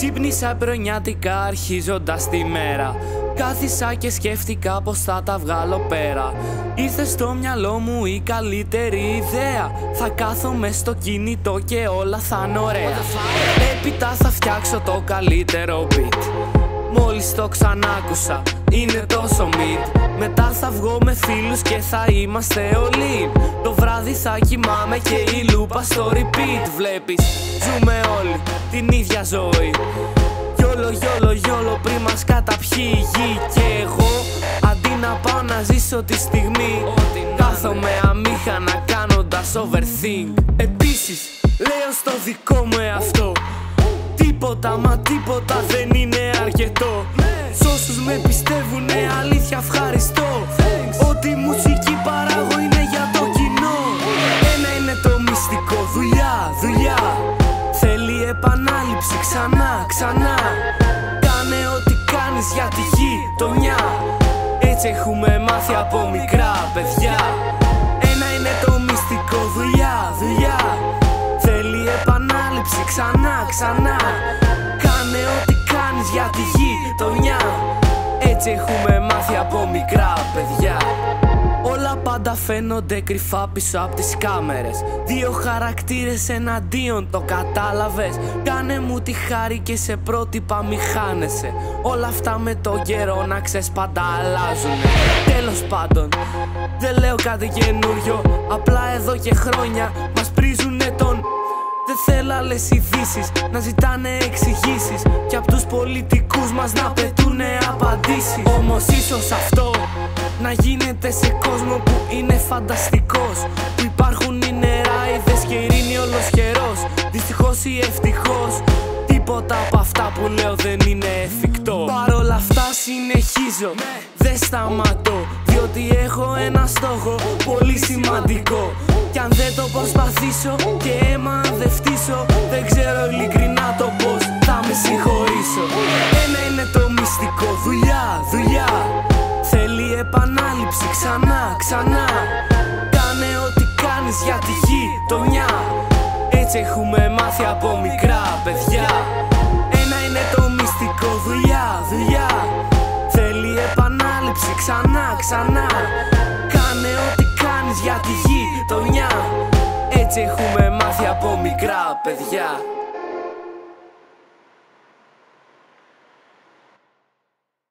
Ξύπνησα πρωινιάτικα αρχίζοντας τη μέρα. Κάθισα και σκέφτηκα πως θα τα βγάλω πέρα. Ήρθε στο μυαλό μου η καλύτερη ιδέα. Θα κάθομαι στο κινητό και όλα θα είναι ωραία. Έπειτα θα φτιάξω το καλύτερο beat. Μόλις το ξανάκουσα είναι τόσο mid. Μετά θα βγω με φίλους και θα είμαστε όλοι. Το βράδυ θα κοιμάμαι και η λούπα στο repeat. Βλέπεις, ζούμε όλοι την ίδια ζωή. Γιόλο πριν μας καταπιεί η γη. Και εγώ αντί να πάω να ζήσω τη στιγμή, κάθομαι αμήχανα κάνοντας overthink. Επίσης λέω στο δικό μου εαυτό, τίποτα μα τίποτα δεν είναι αρκετό. Σ' όσους με πιστεύουνε αλήθεια ευχαριστώ. Ό,τι μουσική παράγω είναι για το κοινό. Ένα είναι το μυστικό, δουλειά. Θέλει επανάληψη ξανά. Κάνε ό,τι κάνεις για τη γειτονιά. Έτσι έχουμε μάθει από μικρά παιδιά. Ένα είναι το μυστικό, δουλειά. Θέλει επανάληψη ξανά. Κάνε ό,τι κάνεις για τη γειτονιά. Έτσι έχουμε μάθει από μικρά παιδιά. Όλα πάντα φαίνονται κρυφά πίσω από τις κάμερες. Δύο χαρακτήρες εναντίον, το κατάλαβες? Κάνε μου τη χάρη και σε πρότυπα μη χάνεσαι. Όλα αυτά με το καιρό να ξέρεις πάντα αλλάζουνε. Τέλος πάντων, δεν λέω κάτι καινούριο. Απλά εδώ και χρόνια μας πρίζουνε τον... Δεν θέλω άλλες ειδήσεις, να ζητάνε εξηγήσεις. Και απ' τους πολιτικούς μας να πετούνε απαντήσεις. Όμως ίσως αυτό να γίνεται σε κόσμο που είναι φανταστικός, που υπάρχουν οι νεράιδες και ειρήνη όλος καιρός. Δυστυχώς ή ευτυχώς, τίποτα από αυτά που λέω δεν είναι εφικτό. Παρ' όλα αυτά συνεχίζω, δεν σταματώ, διότι έχω ένα στόχο πολύ σημαντικό. Κι αν δεν το προσπαθήσω και αίμα δεν φτύσω, δεν ξέρω ειλικρινά το πως θα με συγχωρήσω. Ένα είναι το μυστικό, δουλειά. Θέλει επανάληψη ξανά. Κάνε ό,τι κάνεις για τη γειτονιά. Έτσι έχουμε μάθει από μικρά παιδιά. Ένα είναι το μυστικό, δουλειά. Θέλει επανάληψη ξανά. Κάνε ό,τι κάνεις για τη γειτονιά. Έτσι έχουμε μάθει από μικρά παιδιά.